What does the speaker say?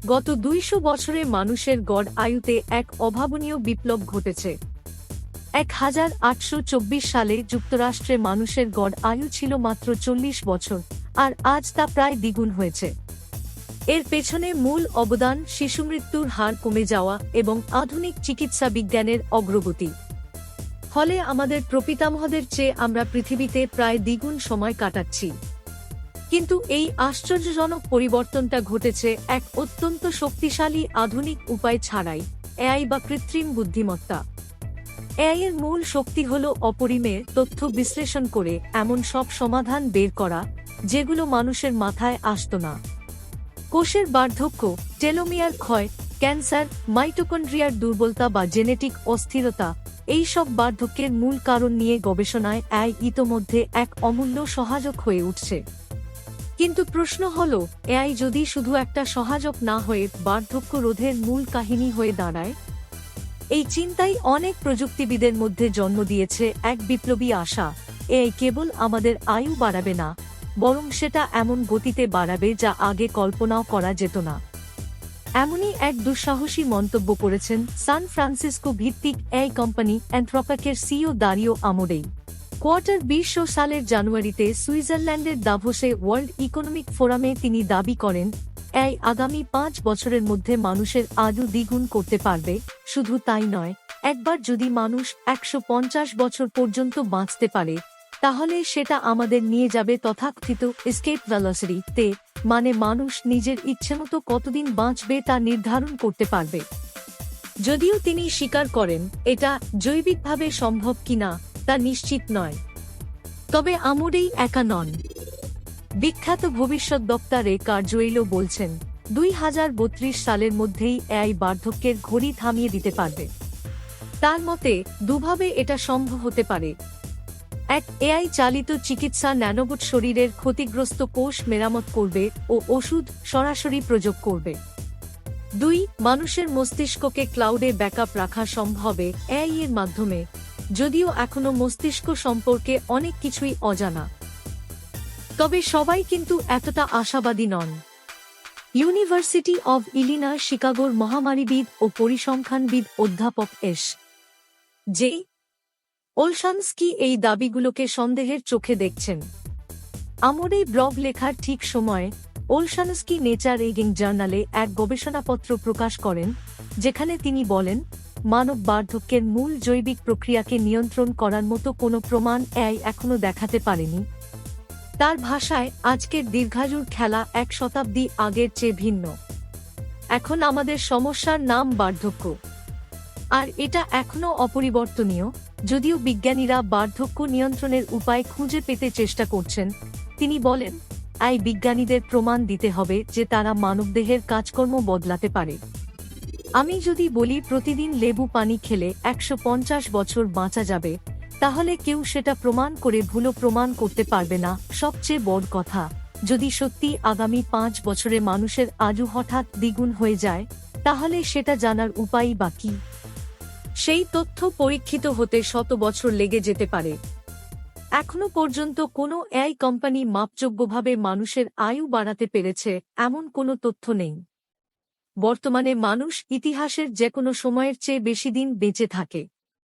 গত ২০০ বছরে মানুষের গড় আয়ুতে এক অভাবনীয় বিপ্লব ঘটেছে। 1824 সালে যুক্তরাষ্ট্রে মানুষের গড় আয়ু ছিল মাত্র 40 বছর, আর আজ তা প্রায় দ্বিগুণ হয়েছে। এর পেছনে মূল অবদান শিশুমৃত্যুর হার কমে যাওয়া এবং আধুনিক চিকিৎসা বিজ্ঞানের অগ্রগতি। ফলে আমাদের প্রপিতামহদের চেয়ে আমরা পৃথিবীতে প্রায় দ্বিগুণ সময় কাটাচ্ছি। কিন্তু এই আশ্চর্যজনক পরিবর্তনটা ঘটেছে এক অত্যন্ত শক্তিশালী আধুনিক উপায় ছাড়াই, এআই বা কৃত্রিম বুদ্ধিমত্তা। এআই এর মূল শক্তি হল অপরিমেয় তথ্য বিশ্লেষণ করে এমন সব সমাধান বের করা যেগুলো মানুষের মাথায় আসত না। কোষের বার্ধক্য, টেলোমিয়ার ক্ষয়, ক্যান্সার, মাইটোকন্ড্রিয়ার দুর্বলতা বা জেনেটিক অস্থিরতা, এই সব বার্ধক্যের মূল কারণ নিয়ে গবেষণায় এআই ইতোমধ্যে এক অমূল্য সহায়ক হয়ে উঠছে। কিন্তু প্রশ্ন হল, এআই যদি শুধু একটা সহায়ক না হয়ে বার্ধক্য রোধের মূল কাহিনী হয়ে দাঁড়ায়? এই চিন্তাই অনেক প্রযুক্তিবিদের মধ্যে জন্ম দিয়েছে এক বিপ্লবী আশা। এআই কেবল আমাদের আয়ু বাড়াবে না, বরং সেটা এমন গতিতে বাড়াবে যা আগে কল্পনাও করা যেত না। এমনই এক দুঃসাহসী মন্তব্য করেছেন সান ফ্রান্সিসকো ভিত্তিক এআই কোম্পানি অ্যানথ্রোপিকের সিইও দারিও আমোডেই। 2020 সালের জানুয়ারিতে সুইজারল্যান্ডের দাভোসে ওয়ার্ল্ড ইকোনমিক ফোরামে তিনি দাবি করেন, এআই আগামী 5 বছরের মধ্যে মানুষের আয়ু দ্বিগুণ করতে পারবে। শুধু তাই নয়, একবার যদি মানুষ 150 বছর পর্যন্ত বাঁচতে পারে, তাহলে সেটা আমাদের নিয়ে যাবে তথাকথিত এস্কেপ ভেলোসিটি তে, মানে মানুষ নিজের ইচ্ছেমতো কতদিন বাঁচবে তা নির্ধারণ করতে পারবে। যদিও তিনি স্বীকার করেন এটা জৈবিকভাবে সম্ভব কিনা তা নিশ্চিত নয়। তবে আমোডেই একা নন। বিখ্যাত ভবিষ্যদ্বক্তা রে কার্জোয়েইলো বলছেন, 2032 সালের মধ্যেই এআই বার্ধক্যের ঘড়ি থামিয়ে দিতে পারবে। তার মতে দুভাবে এটা সম্ভব হতে পারে। এক, এআই চালিত চিকিৎসা ন্যানোবট শরীরের ক্ষতিগ্রস্ত কোষ মেরামত করবে ও ওষুধ সরাসরি প্রয়োগ করবে। 2, মানুষের মস্তিষ্ককে ক্লাউডে ব্যাকআপ রাখা সম্ভব এআই এর মাধ্যমে, যদিও এখনো মস্তিষ্ক সম্পর্কে অনেক কিছুই অজানা। তবে সবাই কিন্তু এতটা আশাবাদী নন। ইউনিভার্সিটি অব ইলিনয় শিকাগোর মহামারীবিদ ও পরিসংখ্যানবিদ অধ্যাপক জে ওলশানস্কি এই দাবিগুলোকে সন্দেহের চোখে দেখছেন। আমোডেই ব্লগ লেখার ঠিক সময়ে ওলশানস্কি নেচার এগিং জার্নালে এক গবেষণাপত্র প্রকাশ করেন, যেখানে তিনি বলেন, মানব বার্ধক্যের মূল জৈবিক প্রক্রিয়াকে নিয়ন্ত্রণ করার মতো কোনো প্রমাণ এআই এখনো দেখাতে পারেনি। তার ভাষায়, আজকের দীর্ঘায়ুর খেলা 1 শতাব্দী আগের চেয়ে ভিন্ন। এখন আমাদের সমস্যার নাম বার্ধক্য, আর এটা এখনো অপরিবর্তনীয়। যদিও বিজ্ঞানীরা বার্ধক্য নিয়ন্ত্রণের উপায় খুঁজে পেতে চেষ্টা করছেন, তিনি বলেন, এই বিজ্ঞানীদের প্রমাণ দিতে হবে যে তারা মানবদেহের কাজকর্ম বদলাতে পারে। আমি যদি বলি প্রতিদিন লেবু পানি খেলে 150 বছর বাঁচা যাবে, তাহলে কেউ সেটা প্রমাণ করে ভুলও প্রমাণ করতে পারবে না। সবচেয়ে বড় কথা, যদি সত্যি আগামী 5 বছরে মানুষের আয়ু হঠাৎ দ্বিগুণ হয়ে যায়, তাহলে সেটা জানার উপায়ই বা কী? সেই তথ্য পরীক্ষিত হতে 100 বছর লেগে যেতে পারে। এখনো পর্যন্ত কোনো এআই কোম্পানি মাপযোগ্যভাবে মানুষের আয়ু বাড়াতে পেরেছে এমন কোনো তথ্য নেই। বর্তমানে মানুষ ইতিহাসের যেকোনো সময়ের চেয়ে বেশি দিন বেঁচে থাকে।